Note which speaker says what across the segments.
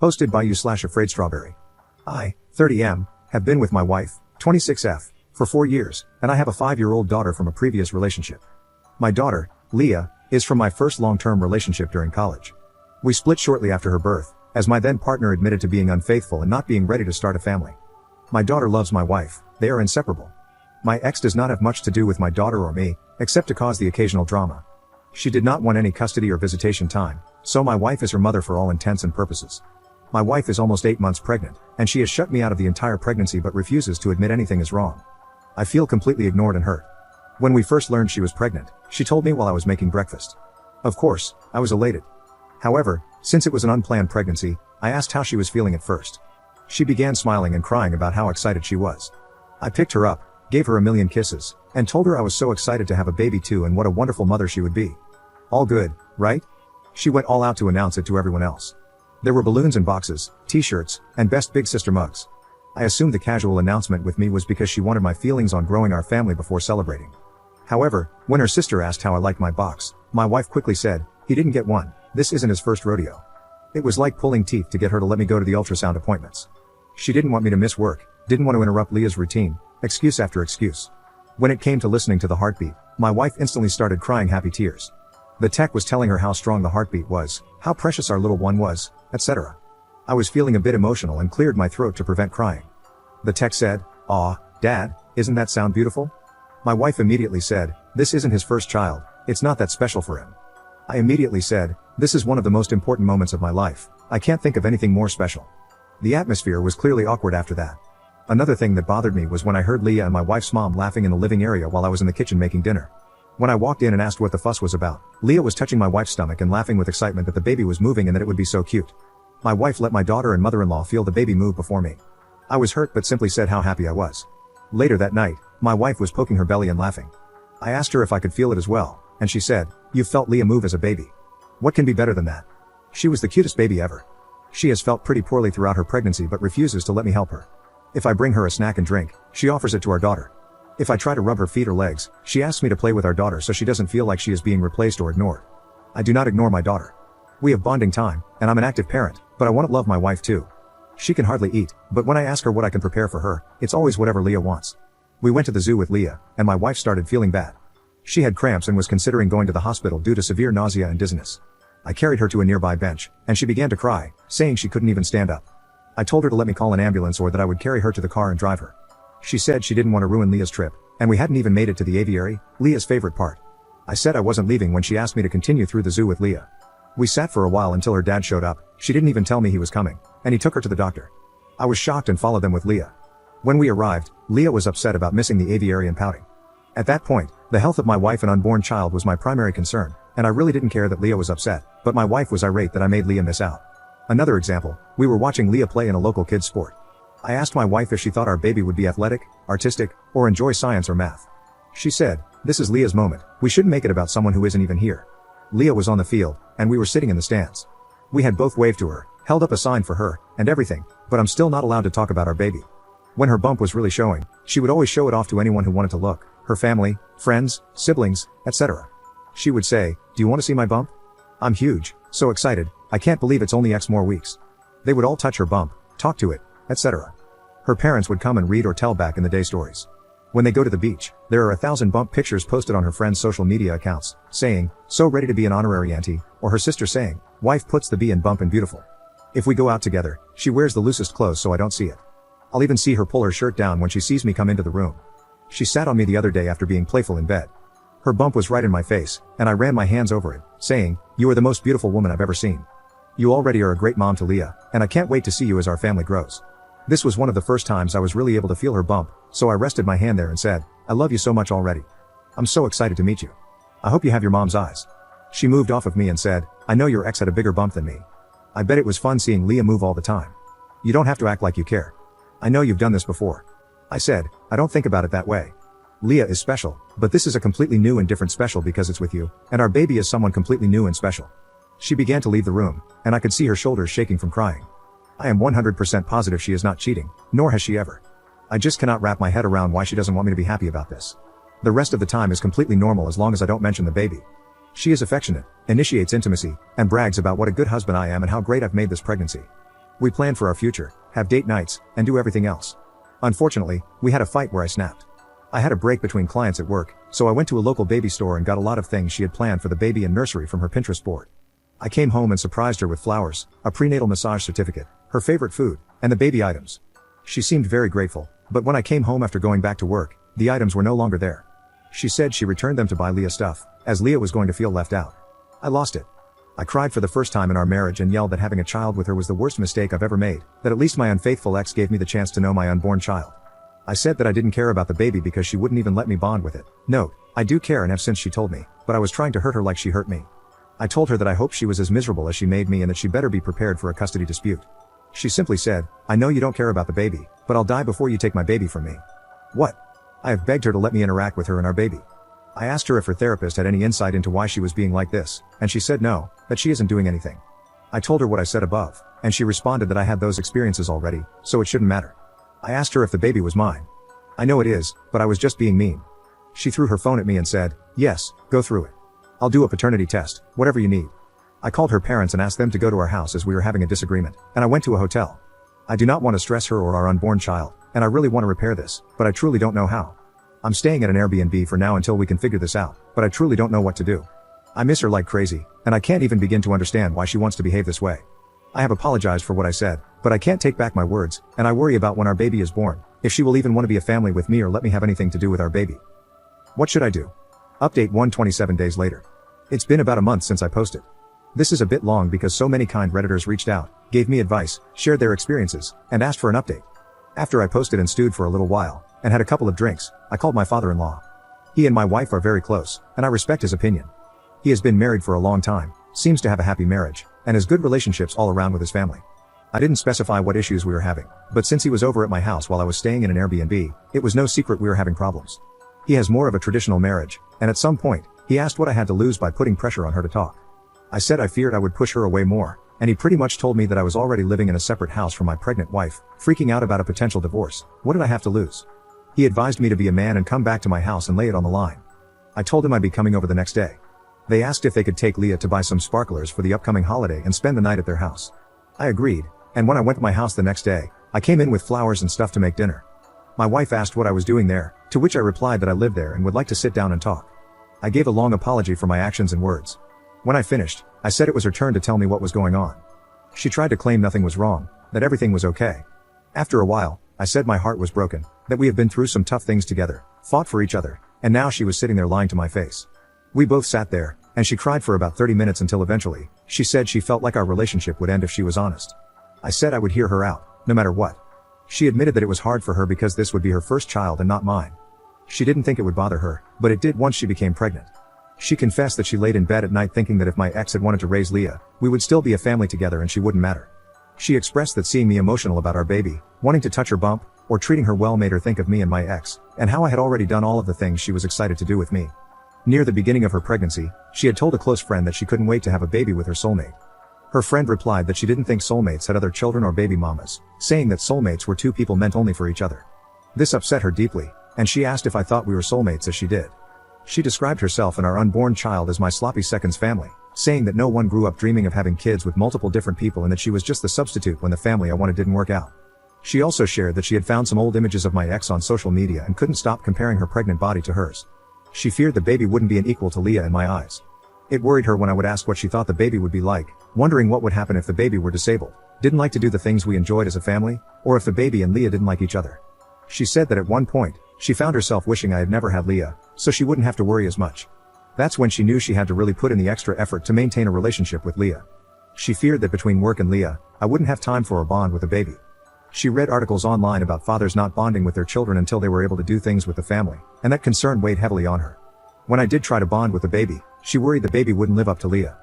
Speaker 1: Hosted by you/afraid strawberry. I, 30M, have been with my wife, 26F, for 4 years, and I have a 5-year-old daughter from a previous relationship. My daughter, Leah, is from my first long-term relationship during college. We split shortly after her birth, as my then partner admitted to being unfaithful and not being ready to start a family. My daughter loves my wife, they are inseparable. My ex does not have much to do with my daughter or me, except to cause the occasional drama. She did not want any custody or visitation time, so my wife is her mother for all intents and purposes. My wife is almost 8 months pregnant, and she has shut me out of the entire pregnancy but refuses to admit anything is wrong. I feel completely ignored and hurt. When we first learned she was pregnant, she told me while I was making breakfast. Of course, I was elated. However, since it was an unplanned pregnancy, I asked how she was feeling at first. She began smiling and crying about how excited she was. I picked her up, gave her a million kisses, and told her I was so excited to have a baby too and what a wonderful mother she would be. All good, right? She went all out to announce it to everyone else. There were balloons in boxes, t-shirts, and best big sister mugs. I assumed the casual announcement with me was because she wanted my feelings on growing our family before celebrating. However, when her sister asked how I liked my box, my wife quickly said, "He didn't get one, this isn't his first rodeo." It was like pulling teeth to get her to let me go to the ultrasound appointments. She didn't want me to miss work, didn't want to interrupt Leah's routine, excuse after excuse. When it came to listening to the heartbeat, my wife instantly started crying happy tears. The tech was telling her how strong the heartbeat was, how precious our little one was, etc. I was feeling a bit emotional and cleared my throat to prevent crying. The tech said, "Aw, Dad, isn't that sound beautiful?" My wife immediately said, "This isn't his first child, it's not that special for him." I immediately said, "This is one of the most important moments of my life, I can't think of anything more special." The atmosphere was clearly awkward after that. Another thing that bothered me was when I heard Leah and my wife's mom laughing in the living area while I was in the kitchen making dinner. When I walked in and asked what the fuss was about, Leah was touching my wife's stomach and laughing with excitement that the baby was moving and that it would be so cute. My wife let my daughter and mother-in-law feel the baby move before me. I was hurt but simply said how happy I was. Later that night, my wife was poking her belly and laughing. I asked her if I could feel it as well, and she said, "You've felt Leah move as a baby. What can be better than that? She was the cutest baby ever." She has felt pretty poorly throughout her pregnancy but refuses to let me help her. If I bring her a snack and drink, she offers it to our daughter. If I try to rub her feet or legs, she asks me to play with our daughter so she doesn't feel like she is being replaced or ignored. I do not ignore my daughter. We have bonding time, and I'm an active parent, but I want to love my wife too. She can hardly eat, but when I ask her what I can prepare for her, it's always whatever Leah wants. We went to the zoo with Leah, and my wife started feeling bad. She had cramps and was considering going to the hospital due to severe nausea and dizziness. I carried her to a nearby bench, and she began to cry, saying she couldn't even stand up. I told her to let me call an ambulance or that I would carry her to the car and drive her. She said she didn't want to ruin Leah's trip, and we hadn't even made it to the aviary, Leah's favorite part. I said I wasn't leaving when she asked me to continue through the zoo with Leah. We sat for a while until her dad showed up. She didn't even tell me he was coming, and he took her to the doctor. I was shocked and followed them with Leah. When we arrived, Leah was upset about missing the aviary and pouting. At that point, the health of my wife and unborn child was my primary concern, and I really didn't care that Leah was upset, but my wife was irate that I made Leah miss out. Another example, we were watching Leah play in a local kids sport. I asked my wife if she thought our baby would be athletic, artistic, or enjoy science or math. She said, "This is Leah's moment, we shouldn't make it about someone who isn't even here." Leah was on the field, and we were sitting in the stands. We had both waved to her, held up a sign for her, and everything, but I'm still not allowed to talk about our baby. When her bump was really showing, she would always show it off to anyone who wanted to look, her family, friends, siblings, etc. She would say, "Do you want to see my bump? I'm huge, so excited, I can't believe it's only X more weeks." They would all touch her bump, talk to it, etc. Her parents would come and read or tell back in the day stories. When they go to the beach, there are 1,000 bump pictures posted on her friends' social media accounts, saying, "So ready to be an honorary auntie," or her sister saying, "Wife puts the B in bump and beautiful." If we go out together, she wears the loosest clothes so I don't see it. I'll even see her pull her shirt down when she sees me come into the room. She sat on me the other day after being playful in bed. Her bump was right in my face, and I ran my hands over it, saying, "You are the most beautiful woman I've ever seen. You already are a great mom to Leah, and I can't wait to see you as our family grows." This was one of the first times I was really able to feel her bump, so I rested my hand there and said, "I love you so much already. I'm so excited to meet you. I hope you have your mom's eyes." She moved off of me and said, "I know your ex had a bigger bump than me. I bet it was fun seeing Leah move all the time. You don't have to act like you care. I know you've done this before." I said, "I don't think about it that way. Leah is special, but this is a completely new and different special because it's with you, and our baby is someone completely new and special." She began to leave the room, and I could see her shoulders shaking from crying. I am 100% positive she is not cheating, nor has she ever. I just cannot wrap my head around why she doesn't want me to be happy about this. The rest of the time is completely normal as long as I don't mention the baby. She is affectionate, initiates intimacy, and brags about what a good husband I am and how great I've made this pregnancy. We plan for our future, have date nights, and do everything else. Unfortunately, we had a fight where I snapped. I had a break between clients at work, so I went to a local baby store and got a lot of things she had planned for the baby and nursery from her Pinterest board. I came home and surprised her with flowers, a prenatal massage certificate, her favorite food, and the baby items. She seemed very grateful, but when I came home after going back to work, the items were no longer there. She said she returned them to buy Leah stuff, as Leah was going to feel left out. I lost it. I cried for the first time in our marriage and yelled that having a child with her was the worst mistake I've ever made, that at least my unfaithful ex gave me the chance to know my unborn child. I said that I didn't care about the baby because she wouldn't even let me bond with it. Note, I do care and have since she told me, but I was trying to hurt her like she hurt me. I told her that I hoped she was as miserable as she made me and that she better be prepared for a custody dispute. She simply said, I know you don't care about the baby, but I'll die before you take my baby from me. What? I have begged her to let me interact with her and our baby. I asked her if her therapist had any insight into why she was being like this, and she said no, that she isn't doing anything. I told her what I said above, and she responded that I had those experiences already, so it shouldn't matter. I asked her if the baby was mine. I know it is, but I was just being mean. She threw her phone at me and said, yes, go through it. I'll do a paternity test, whatever you need. I called her parents and asked them to go to our house as we were having a disagreement, and I went to a hotel. I do not want to stress her or our unborn child, and I really want to repair this, but I truly don't know how. I'm staying at an Airbnb for now until we can figure this out, but I truly don't know what to do. I miss her like crazy, and I can't even begin to understand why she wants to behave this way. I have apologized for what I said, but I can't take back my words, and I worry about when our baby is born, if she will even want to be a family with me or let me have anything to do with our baby. What should I do? Update 127 days later. It's been about a month since I posted. This is a bit long because so many kind Redditors reached out, gave me advice, shared their experiences, and asked for an update. After I posted and stewed for a little while, and had a couple of drinks, I called my father-in-law. He and my wife are very close, and I respect his opinion. He has been married for a long time, seems to have a happy marriage, and has good relationships all around with his family. I didn't specify what issues we were having, but since he was over at my house while I was staying in an Airbnb, it was no secret we were having problems. He has more of a traditional marriage, and at some point, he asked what I had to lose by putting pressure on her to talk. I said I feared I would push her away more, and he pretty much told me that I was already living in a separate house from my pregnant wife, freaking out about a potential divorce. What did I have to lose? He advised me to be a man and come back to my house and lay it on the line. I told him I'd be coming over the next day. They asked if they could take Leah to buy some sparklers for the upcoming holiday and spend the night at their house. I agreed, and when I went to my house the next day, I came in with flowers and stuff to make dinner. My wife asked what I was doing there, to which I replied that I lived there and would like to sit down and talk. I gave a long apology for my actions and words. When I finished, I said it was her turn to tell me what was going on. She tried to claim nothing was wrong, that everything was okay. After a while, I said my heart was broken, that we have been through some tough things together, fought for each other, and now she was sitting there lying to my face. We both sat there, and she cried for about 30 minutes until eventually, she said she felt like our relationship would end if she was honest. I said I would hear her out, no matter what. She admitted that it was hard for her because this would be her first child and not mine. She didn't think it would bother her, but it did once she became pregnant. She confessed that she laid in bed at night thinking that if my ex had wanted to raise Leah, we would still be a family together and she wouldn't matter. She expressed that seeing me emotional about our baby, wanting to touch her bump, or treating her well made her think of me and my ex, and how I had already done all of the things she was excited to do with me. Near the beginning of her pregnancy, she had told a close friend that she couldn't wait to have a baby with her soulmate. Her friend replied that she didn't think soulmates had other children or baby mamas, saying that soulmates were two people meant only for each other. This upset her deeply, and she asked if I thought we were soulmates as she did. She described herself and our unborn child as my sloppy seconds family, saying that no one grew up dreaming of having kids with multiple different people and that she was just the substitute when the family I wanted didn't work out. She also shared that she had found some old images of my ex on social media and couldn't stop comparing her pregnant body to hers. She feared the baby wouldn't be an equal to Leah in my eyes. It worried her when I would ask what she thought the baby would be like, wondering what would happen if the baby were disabled, didn't like to do the things we enjoyed as a family, or if the baby and Leah didn't like each other. She said that at one point, she found herself wishing I had never had Leah, so she wouldn't have to worry as much. That's when she knew she had to really put in the extra effort to maintain a relationship with Leah. She feared that between work and Leah, I wouldn't have time for a bond with a baby. She read articles online about fathers not bonding with their children until they were able to do things with the family, and that concern weighed heavily on her. When I did try to bond with the baby, she worried the baby wouldn't live up to Leah.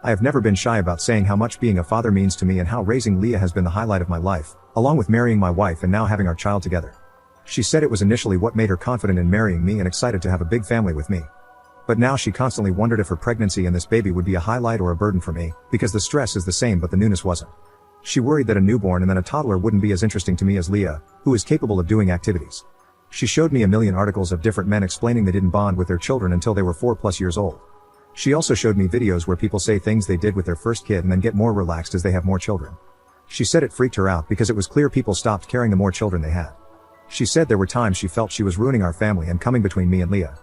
Speaker 1: I have never been shy about saying how much being a father means to me and how raising Leah has been the highlight of my life, along with marrying my wife and now having our child together. She said it was initially what made her confident in marrying me and excited to have a big family with me. But now she constantly wondered if her pregnancy and this baby would be a highlight or a burden for me, because the stress is the same but the newness wasn't. She worried that a newborn and then a toddler wouldn't be as interesting to me as Leah, who is capable of doing activities. She showed me a million articles of different men explaining they didn't bond with their children until they were 4+ years old. She also showed me videos where people say things they did with their first kid and then get more relaxed as they have more children. She said it freaked her out because it was clear people stopped caring the more children they had. She said there were times she felt she was ruining our family and coming between me and Leah.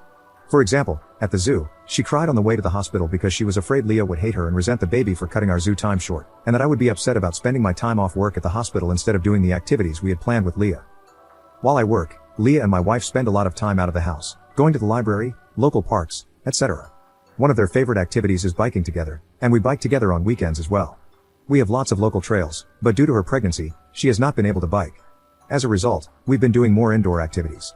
Speaker 1: For example, at the zoo, she cried on the way to the hospital because she was afraid Leah would hate her and resent the baby for cutting our zoo time short, and that I would be upset about spending my time off work at the hospital instead of doing the activities we had planned with Leah. While I work, Leah and my wife spend a lot of time out of the house, going to the library, local parks, etc. One of their favorite activities is biking together, and we bike together on weekends as well. We have lots of local trails, but due to her pregnancy, she has not been able to bike. As a result, we've been doing more indoor activities.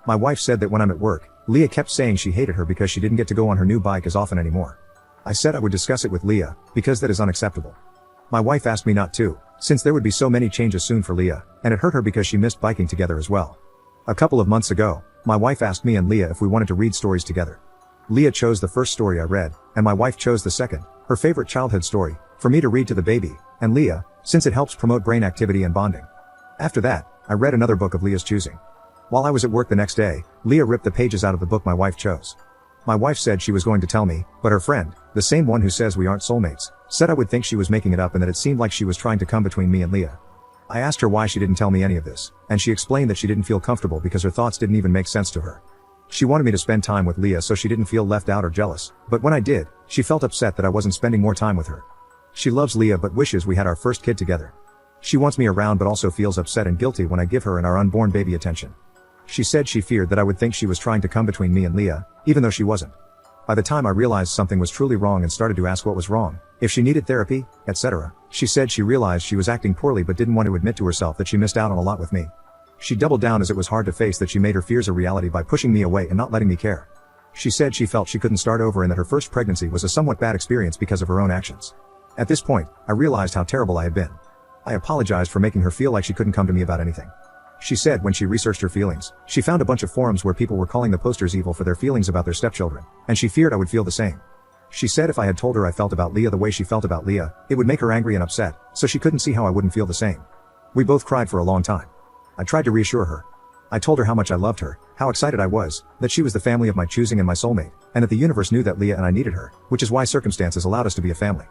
Speaker 1: My wife said that when I'm at work, Leah kept saying she hated her because she didn't get to go on her new bike as often anymore. I said I would discuss it with Leah, because that is unacceptable. My wife asked me not to, since there would be so many changes soon for Leah, and it hurt her because she missed biking together as well. A couple of months ago, my wife asked me and Leah if we wanted to read stories together. Leah chose the first story I read, and my wife chose the second, her favorite childhood story, for me to read to the baby, and Leah, since it helps promote brain activity and bonding. After that, I read another book of Leah's choosing. While I was at work the next day, Leah ripped the pages out of the book my wife chose. My wife said she was going to tell me, but her friend, the same one who says we aren't soulmates, said I would think she was making it up and that it seemed like she was trying to come between me and Leah. I asked her why she didn't tell me any of this, and she explained that she didn't feel comfortable because her thoughts didn't even make sense to her. She wanted me to spend time with Leah so she didn't feel left out or jealous, but when I did, she felt upset that I wasn't spending more time with her. She loves Leah but wishes we had our first kid together. She wants me around but also feels upset and guilty when I give her and our unborn baby attention. She said she feared that I would think she was trying to come between me and Leah, even though she wasn't. By the time I realized something was truly wrong and started to ask what was wrong, if she needed therapy, etc., she said she realized she was acting poorly but didn't want to admit to herself that she missed out on a lot with me. She doubled down as it was hard to face that she made her fears a reality by pushing me away and not letting me care. She said she felt she couldn't start over and that her first pregnancy was a somewhat bad experience because of her own actions. At this point, I realized how terrible I had been. I apologized for making her feel like she couldn't come to me about anything. She said when she researched her feelings, she found a bunch of forums where people were calling the posters evil for their feelings about their stepchildren, and she feared I would feel the same. She said if I had told her I felt about Leah the way she felt about Leah, it would make her angry and upset, so she couldn't see how I wouldn't feel the same. We both cried for a long time. I tried to reassure her. I told her how much I loved her, how excited I was, that she was the family of my choosing and my soulmate, and that the universe knew that Leah and I needed her, which is why circumstances allowed us to be a family.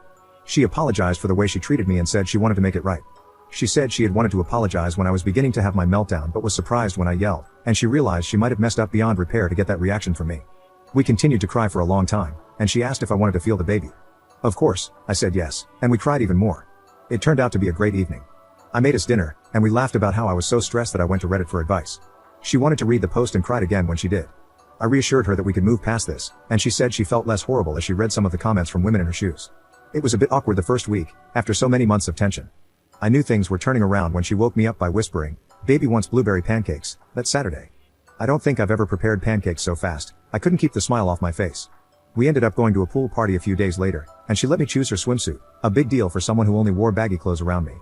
Speaker 1: She apologized for the way she treated me and said she wanted to make it right. She said she had wanted to apologize when I was beginning to have my meltdown but was surprised when I yelled, and she realized she might have messed up beyond repair to get that reaction from me. We continued to cry for a long time, and she asked if I wanted to feel the baby. Of course, I said yes, and we cried even more. It turned out to be a great evening. I made us dinner, and we laughed about how I was so stressed that I went to Reddit for advice. She wanted to read the post and cried again when she did. I reassured her that we could move past this, and she said she felt less horrible as she read some of the comments from women in her shoes. It was a bit awkward the first week, after so many months of tension. I knew things were turning around when she woke me up by whispering, "Baby wants blueberry pancakes," that Saturday. I don't think I've ever prepared pancakes so fast, I couldn't keep the smile off my face. We ended up going to a pool party a few days later, and she let me choose her swimsuit, a big deal for someone who only wore baggy clothes around me.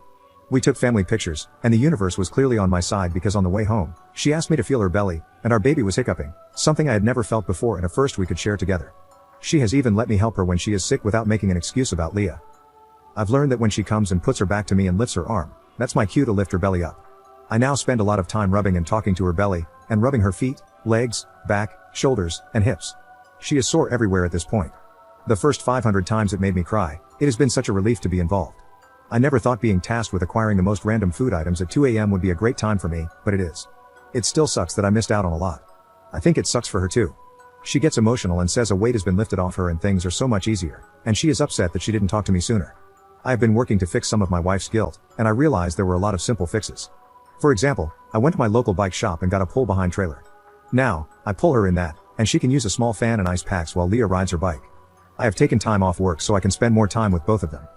Speaker 1: We took family pictures, and the universe was clearly on my side because on the way home, she asked me to feel her belly, and our baby was hiccuping, something I had never felt before and a first we could share together. She has even let me help her when she is sick without making an excuse about Leah. I've learned that when she comes and puts her back to me and lifts her arm, that's my cue to lift her belly up. I now spend a lot of time rubbing and talking to her belly, and rubbing her feet, legs, back, shoulders, and hips. She is sore everywhere at this point. The first 500 times it made me cry, it has been such a relief to be involved. I never thought being tasked with acquiring the most random food items at 2 a.m. would be a great time for me, but it is. It still sucks that I missed out on a lot. I think it sucks for her too. She gets emotional and says a weight has been lifted off her and things are so much easier, and she is upset that she didn't talk to me sooner. I have been working to fix some of my wife's guilt, and I realized there were a lot of simple fixes. For example, I went to my local bike shop and got a pull-behind trailer. Now, I pull her in that, and she can use a small fan and ice packs while Leah rides her bike. I have taken time off work so I can spend more time with both of them.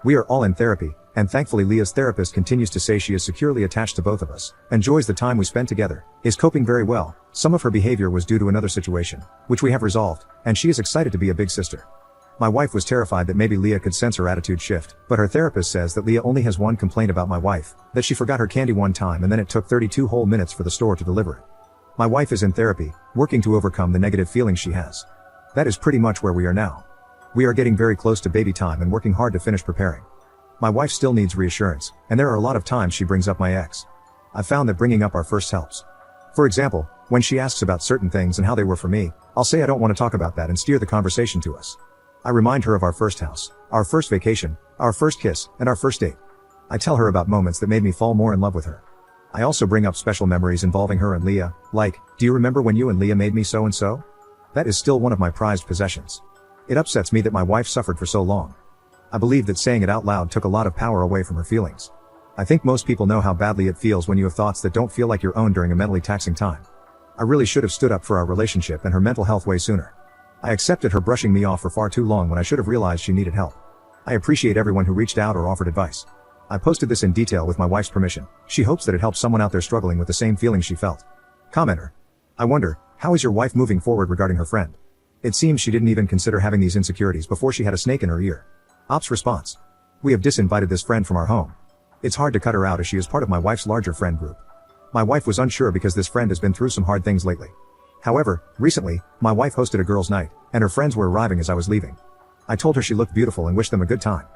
Speaker 1: We are all in therapy, and thankfully Leah's therapist continues to say she is securely attached to both of us, enjoys the time we spend together, is coping very well. Some of her behavior was due to another situation, which we have resolved, and she is excited to be a big sister. My wife was terrified that maybe Leah could sense her attitude shift, but her therapist says that Leah only has one complaint about my wife, that she forgot her candy one time and then it took 32 whole minutes for the store to deliver it. My wife is in therapy, working to overcome the negative feelings she has. That is pretty much where we are now. We are getting very close to baby time and working hard to finish preparing. My wife still needs reassurance, and there are a lot of times she brings up my ex. I've found that bringing up our first helps. For example, when she asks about certain things and how they were for me, I'll say I don't want to talk about that and steer the conversation to us. I remind her of our first house, our first vacation, our first kiss, and our first date. I tell her about moments that made me fall more in love with her. I also bring up special memories involving her and Leah, like, do you remember when you and Leah made me so and so? That is still one of my prized possessions. It upsets me that my wife suffered for so long. I believe that saying it out loud took a lot of power away from her feelings. I think most people know how badly it feels when you have thoughts that don't feel like your own during a mentally taxing time. I really should have stood up for our relationship and her mental health way sooner. I accepted her brushing me off for far too long when I should have realized she needed help. I appreciate everyone who reached out or offered advice. I posted this in detail with my wife's permission. She hopes that it helps someone out there struggling with the same feelings she felt. Commenter. I wonder, how is your wife moving forward regarding her friend? It seems she didn't even consider having these insecurities before she had a snake in her ear. Ops response. We have disinvited this friend from our home. It's hard to cut her out as she is part of my wife's larger friend group. My wife was unsure because this friend has been through some hard things lately. However, recently, my wife hosted a girls' night, and her friends were arriving as I was leaving. I told her she looked beautiful and wished them a good time.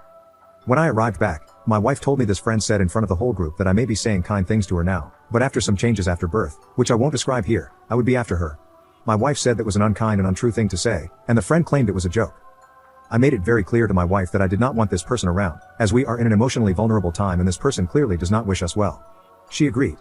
Speaker 1: When I arrived back, my wife told me this friend said in front of the whole group that I may be saying kind things to her now, but after some changes after birth, which I won't describe here, I would be after her. My wife said that was an unkind and untrue thing to say, and the friend claimed it was a joke. I made it very clear to my wife that I did not want this person around, as we are in an emotionally vulnerable time and this person clearly does not wish us well. She agreed.